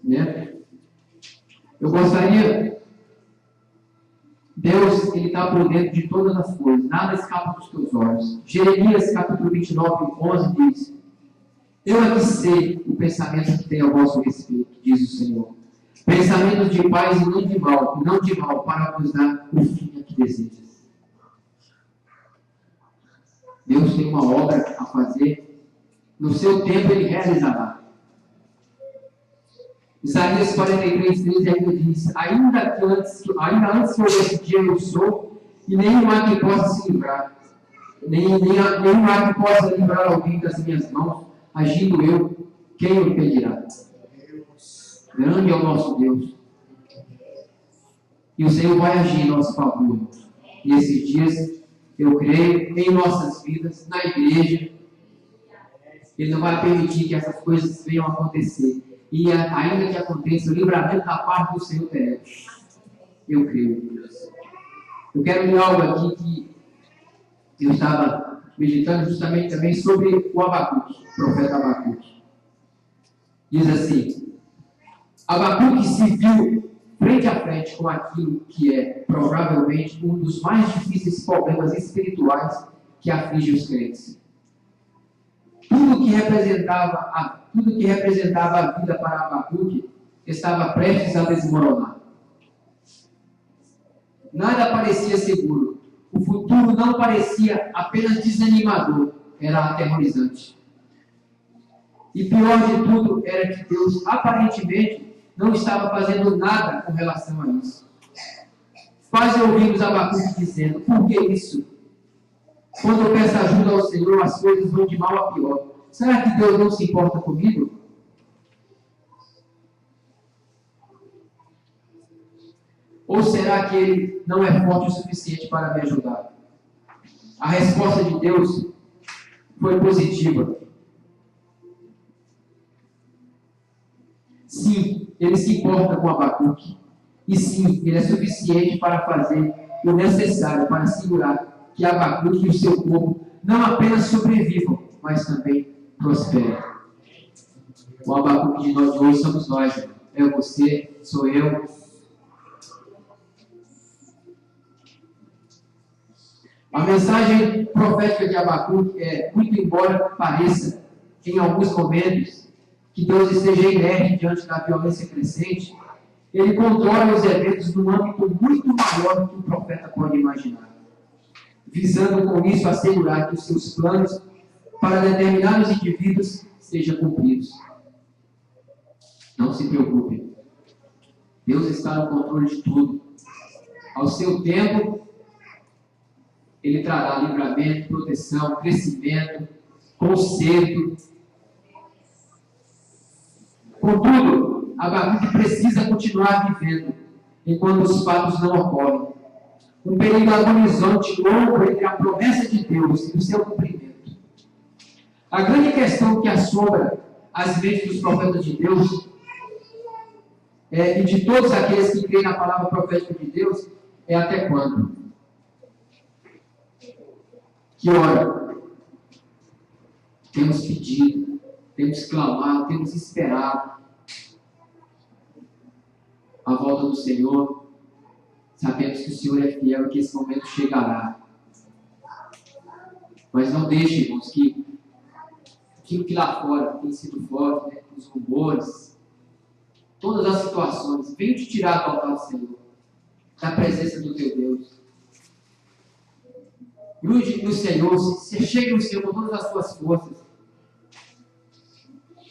Né? Eu gostaria, Deus, Ele está por dentro de todas as coisas, nada escapa dos teus olhos. Jeremias capítulo 29, 11 diz: eu é que sei o pensamento que tem a vosso respeito, diz o Senhor. Pensamentos de paz e não de mal, para vos dar o fim a que desejas. Deus tem uma obra a fazer, no seu tempo Ele realizará. Isaías 43, 13 ainda diz: ainda antes que houvesse dia eu sou, e nenhum há que possa se livrar, nenhum há que possa livrar alguém das minhas mãos, agindo eu, quem o impedirá? Grande é o nosso Deus. E o Senhor vai agir em nosso favor. E esses dias, eu creio, em nossas vidas, na igreja, Ele não vai permitir que essas coisas venham a acontecer. E ainda que aconteça, o livramento da parte do Senhor teremos. Eu creio. Eu quero ler algo aqui que eu estava meditando justamente também sobre o Abacuque, o profeta Abacuque. Diz assim: Abacuque se viu frente a frente com aquilo que é provavelmente um dos mais difíceis problemas espirituais que aflige os crentes. Tudo que representava a vida para Abacuque estava prestes a desmoronar. Nada parecia seguro. O futuro não parecia apenas desanimador, era aterrorizante. E pior de tudo era que Deus aparentemente não estava fazendo nada com relação a isso. Quase ouvimos Abacuque dizendo: por que isso? Quando eu peço ajuda ao Senhor, as coisas vão de mal a pior. Será que Deus não se importa comigo? Ou será que Ele não é forte o suficiente para me ajudar? A resposta de Deus foi positiva. Sim, Ele se importa com Abacuque. E sim, Ele é suficiente para fazer o necessário para assegurar que Abacuque e o seu povo não apenas sobrevivam, mas também prosperem. O Abacuque de nós de hoje somos nós, irmão. É você, sou eu. A mensagem profética de Abacuque é: muito embora pareça, em alguns momentos, que Deus esteja inerte diante da violência crescente, Ele controla os eventos num âmbito muito maior do que o profeta pode imaginar, visando com isso assegurar que os seus planos para determinados indivíduos sejam cumpridos. Não se preocupe. Deus está no controle de tudo. Ao seu tempo, Ele trará livramento, proteção, crescimento, conserto. Contudo, Abacuque precisa continuar vivendo enquanto os fatos não ocorrem. Um período agonizante longo entre a promessa de Deus e o seu cumprimento. A grande questão que assombra as mentes dos profetas de Deus e de todos aqueles que creem na palavra profética de Deus é: até quando? Que hora? Temos pedido, temos clamado, temos esperado a volta do Senhor. Sabemos que o Senhor é fiel e que esse momento chegará. Mas não deixe, irmãos, que aquilo que lá fora tem sido forte, né, os rumores, todas as situações, venham te tirar do altar do Senhor, da presença do teu Deus. Grude no Senhor, se chegue no Senhor com todas as suas forças.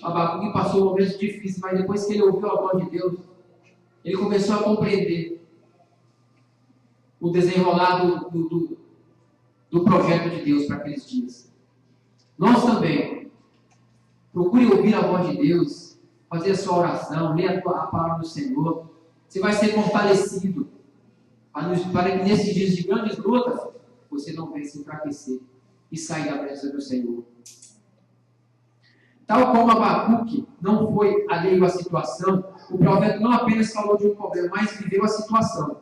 Abacuque passou momentos difíceis, mas depois que ele ouviu a voz de Deus, ele começou a compreender o desenrolar do projeto de Deus para aqueles dias. Nós também, procure ouvir a voz de Deus, fazer a sua oração, ler a palavra do Senhor. Você vai ser fortalecido para que nesses dias de grandes lutas você não venha se enfraquecer e sair da presença do Senhor. Tal como Abacuque não foi alheio à situação, o profeta não apenas falou de um problema, mas viveu a situação.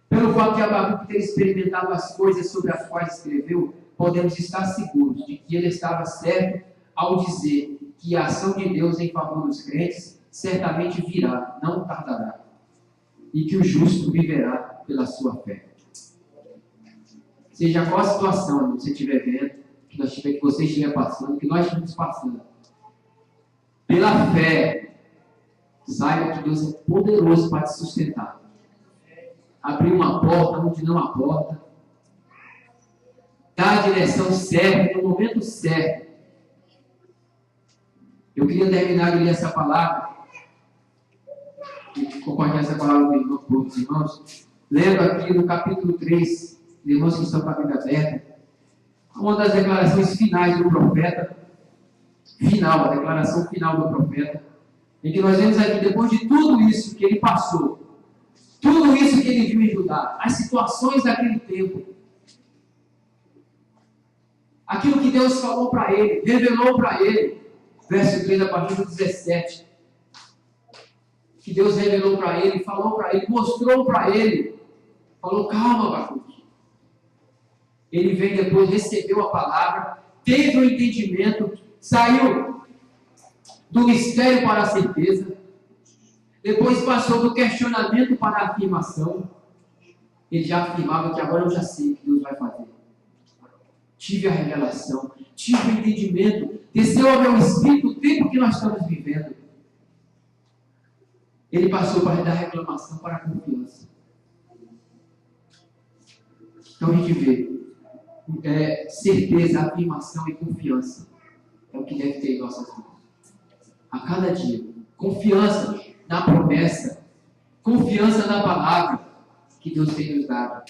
Pelo fato de Abacuque ter experimentado as coisas sobre as quais escreveu, podemos estar seguros de que ele estava certo ao dizer que a ação de Deus em favor dos crentes certamente virá, não tardará, e que o justo viverá pela sua fé. Seja qual a situação que você estiver vendo, que você estiver passando, que nós estamos passando, pela fé, saiba que Deus é poderoso para te sustentar. Abrir uma porta onde não há porta, dar a direção certa, no momento certo. Eu queria terminar de ler essa palavra, e compartilhar essa palavra com os irmãos, lendo aqui no capítulo 3, irmãos que estão com a Bíblia aberta, uma das declarações finais do profeta, a declaração final do profeta, em que nós vemos aqui, depois de tudo isso que ele passou, tudo isso que ele viu em Judá, as situações daquele tempo, aquilo que Deus falou para ele, revelou para ele, verso 3 a partir do 17, que Deus revelou para ele, falou para ele, mostrou para ele, falou: calma, Abacuque. Ele vem depois, recebeu a palavra, teve o entendimento, saiu do mistério para a certeza, depois passou do questionamento para a afirmação. Ele já afirmava que agora eu já sei o que Deus vai fazer. Tive a revelação, tive o entendimento, desceu ao meu espírito o tempo que nós estamos vivendo. Ele passou para da reclamação para a confiança. Então a gente vê, certeza, afirmação e confiança é o que deve ter em nossas vidas. A cada dia, confiança na promessa, confiança na palavra que Deus tem nos dado.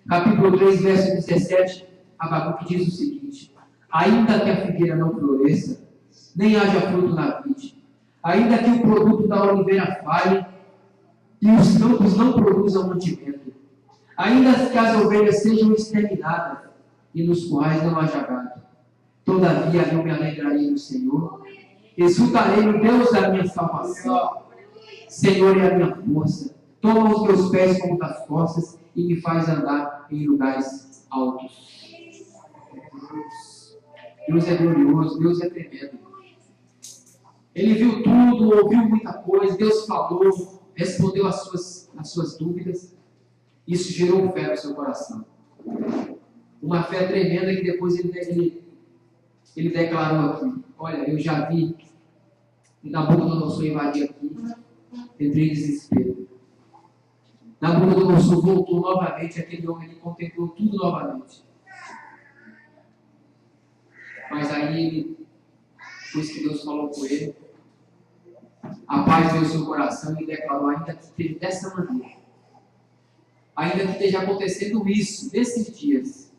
Capítulo 3, verso 17, Abacuque diz o seguinte: ainda que a figueira não floresça, nem haja fruto na vide, ainda que o produto da oliveira falhe e os campos não produzam mantimento, ainda que as ovelhas sejam exterminadas e nos currais não haja gado, todavia eu me alegrarei no Senhor, exultarei no Deus da minha salvação. Senhor é a minha força, toma os meus pés como das costas e me faz andar em lugares altos. Deus é glorioso, Deus é tremendo. Ele viu tudo, ouviu muita coisa, Deus falou, respondeu às suas dúvidas. Isso gerou fé no seu coração. Uma fé tremenda que depois ele declarou aqui: olha, eu já vi Nabucodonosor invadir aqui, entrei em desespero. Nabucodonosor voltou novamente, aquele homem que contemplou tudo novamente. Mas aí ele, depois que Deus falou com ele, a paz veio ao seu coração e declarou: ainda que esteja dessa maneira, ainda que esteja acontecendo isso, nesses dias,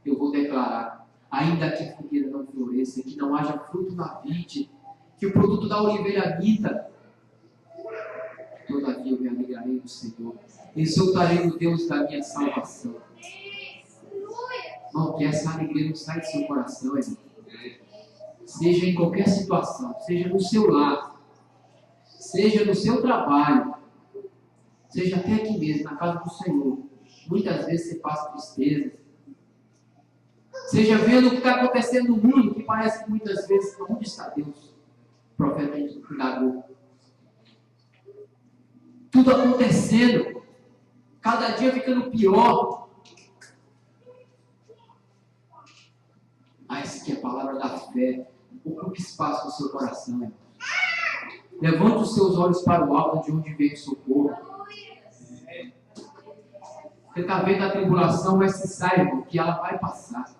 eu vou declarar, ainda que a figueira não floresça, que não haja fruto na vide, que o produto da oliveira minta, todavia eu me alegrarei no Senhor, exultarei no Deus da minha salvação. Não, que essa alegria não sai do seu coração, irmão. Seja em qualquer situação, seja no seu lar, seja no seu trabalho, seja até aqui mesmo, na casa do Senhor. Muitas vezes você passa tristeza. Seja vendo o que está acontecendo no mundo, que parece que muitas vezes, onde está Deus? O profeta indagou. Tudo acontecendo, cada dia ficando pior. Mas que a palavra da fé ocupe espaço no seu coração, irmão. Levante os seus olhos para o alto, de onde vem o socorro. Você está vendo a tribulação, mas se saiba que ela vai passar.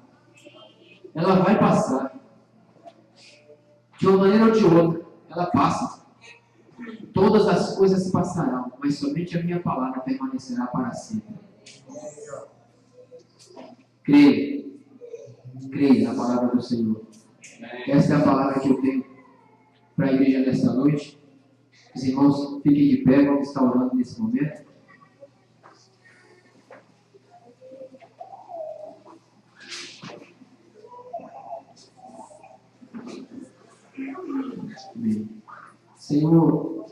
Ela vai passar. De uma maneira ou de outra, ela passa. Todas as coisas passarão, mas somente a minha palavra permanecerá para sempre. Creia. Creia na palavra do Senhor. Essa é a palavra que eu tenho para a igreja nesta noite. Os irmãos, fiquem de pé, vamos estar orando nesse momento. Amém. Senhor,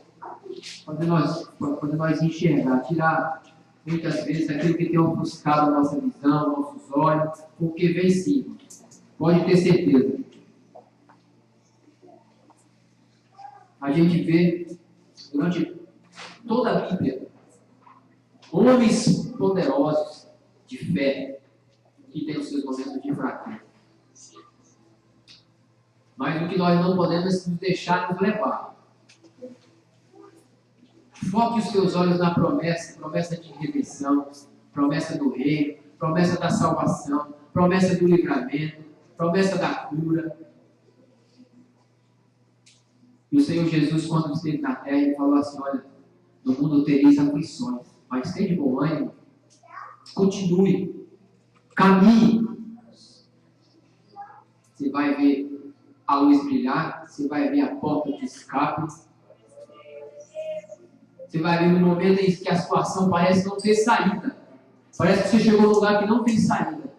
quando nós enxergar, tirar muitas vezes aquilo que tem ofuscado a nossa visão, nossos olhos, porque vem sim, pode ter certeza. A gente vê durante toda a Bíblia homens poderosos de fé que têm os seus momentos de fraqueza. Mas o que nós não podemos nos deixar nos levar. Foque os seus olhos na promessa de redenção, promessa do reino, promessa da salvação, promessa do livramento, promessa da cura. E o Senhor Jesus, quando esteve na terra, ele falou assim: olha, no mundo tereis aflições, mas tem de bom ânimo. Continue, caminhe. Você vai ver a luz brilhar, você vai ver a porta de escape. Você vai ver no momento em que a situação parece não ter saída. Parece que você chegou num lugar que não tem saída.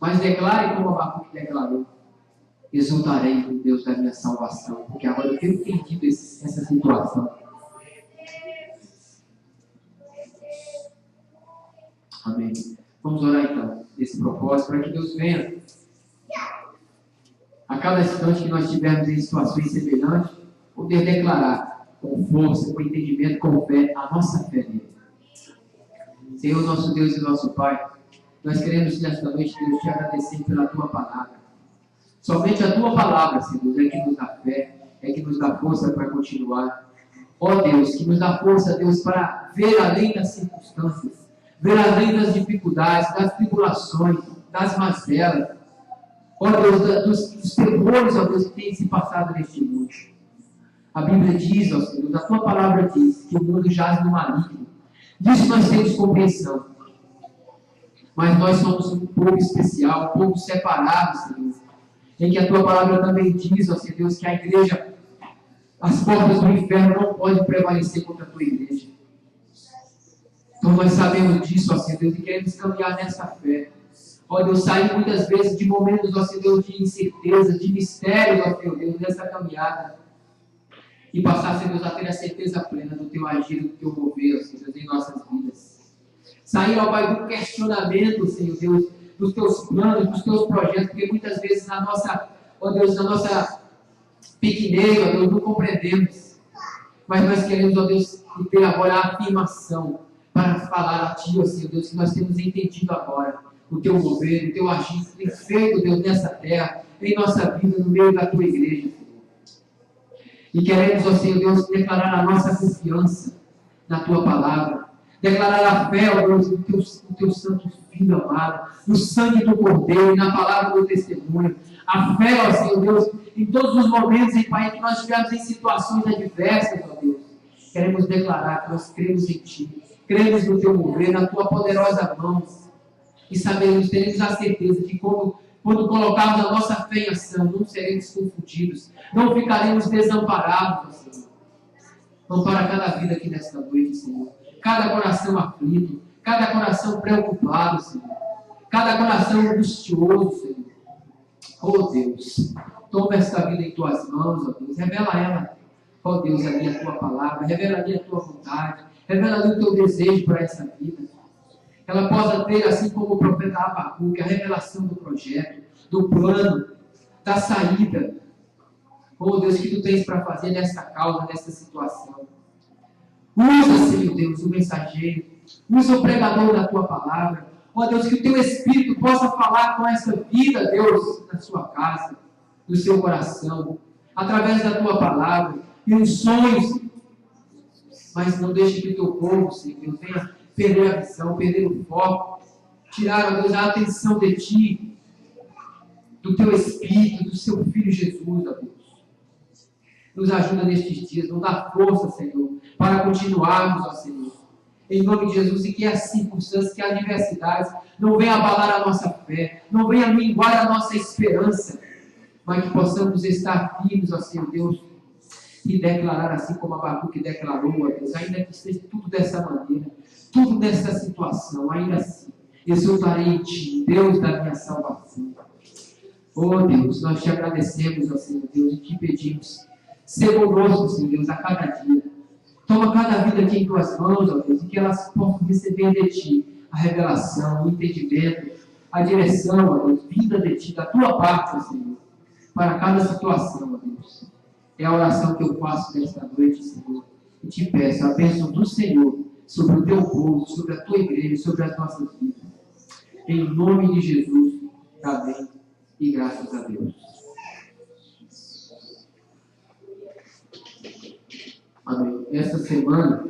Mas declare como Abacuque declarou: exultarei no Deus da minha salvação, porque agora eu tenho entendido essa situação. Amém. Vamos orar então, nesse propósito, para que Deus venha A cada instante que nós estivermos em situações semelhantes, poder declarar com força, com entendimento, com fé, a nossa fé nele. Senhor, nosso Deus e nosso Pai, nós queremos nesta noite, Deus, te agradecer pela tua palavra. Somente a tua palavra, Senhor, é que nos dá fé, é que nos dá força para continuar. Ó Deus, que nos dá força, Deus, para ver além das circunstâncias, ver além das dificuldades, das tribulações, das mazelas. Ó Deus, dos terrores, ó Deus, que tem se passado neste mundo. A Bíblia diz, ó Senhor, a tua palavra diz que o mundo jaz no maligno. Disso nós temos compreensão. Mas nós somos um povo especial, um povo separado, Senhor. Em que a tua palavra também diz, ó Senhor Deus, que a igreja, as portas do inferno não podem prevalecer contra a tua igreja. Então nós sabemos disso, ó Senhor Deus, e queremos caminhar nessa fé. Ó Deus, sair muitas vezes de momentos, ó Senhor Deus, de incerteza, de mistério, ó Senhor Deus, nessa caminhada. E passar, Senhor Deus, a ter a certeza plena do teu agir, do teu mover, ó Senhor Deus, em nossas vidas. Sair, ó Pai, do questionamento, Senhor Deus, dos teus planos, dos teus projetos, porque muitas vezes na nossa, ó Deus, na nossa pequenez, ó Deus, não compreendemos. Mas nós queremos, ó Deus, ter agora a afirmação para falar a Ti, ó Senhor Deus, que nós temos entendido agora o Teu mover, o Teu agir, que tem feito, Deus, nessa terra, em nossa vida, no meio da Tua igreja, Senhor. E queremos, ó Senhor Deus, declarar a nossa confiança na Tua palavra, declarar a fé, ó Deus, no Teu Santo Filho amado, no sangue do Cordeiro, na palavra do testemunho. A fé, ó Senhor Deus, em todos os momentos, em Pai, que nós estivermos em situações adversas, ó Deus, queremos declarar que nós cremos em Ti, cremos no Teu mover, na Tua poderosa mão, e sabemos, teremos a certeza que quando colocarmos a nossa fé em ação, não seremos confundidos, não ficaremos desamparados, ó Senhor. Ampara cada vida aqui nesta noite, Senhor. Cada coração aflito, cada coração preocupado, Senhor. Cada coração angustioso, Senhor. Oh Deus, toma esta vida em Tuas mãos, ó Deus. Revela a ela, ó Deus, ali a Tua palavra. Revela ali a Tua vontade. Revela ali o Teu desejo para essa vida. Ela possa ter, assim como o profeta Abacuque, a revelação do projeto, do plano, da saída. Oh Deus, que Tu tens para fazer nessa causa, nessa situação. Usa, Senhor Deus, o mensageiro. Usa o pregador da Tua palavra. Ó Deus, que o Teu Espírito possa falar com essa vida, Deus, na sua casa, no seu coração, através da Tua palavra, e nos sonhos. Mas não deixe que o Teu povo, Senhor Deus, venha perder a visão, perder o foco, tirar, ó Deus, a atenção de Ti, do Teu Espírito, do Seu Filho Jesus, ó Deus. Nos ajuda nestes dias, nos dá força, Senhor, para continuarmos, ó Senhor. Em nome de Jesus, e que as circunstâncias, que as adversidades não venham abalar a nossa fé, não venham minguar a nossa esperança, mas que possamos estar firmes, ó Senhor Deus, e declarar assim como Abacuque declarou, ó Deus, ainda que esteja tudo dessa maneira, tudo nessa situação, ainda assim, exultarei em Ti, Deus da minha salvação. Oh Deus, nós Te agradecemos, ó Senhor Deus, e Te pedimos, ser conosco, Senhor Deus, a cada dia. Toma cada vida aqui em Tuas mãos, ó Deus, e que elas possam receber de Ti a revelação, o entendimento, a direção, ó Deus, vinda de Ti, da Tua parte, ó Senhor, para cada situação, ó Deus. É a oração que eu faço nesta noite, Senhor, e Te peço a bênção do Senhor sobre o Teu povo, sobre a Tua igreja, sobre as nossas vidas. Em nome de Jesus, amém, e graças a Deus. Amém. Esta semana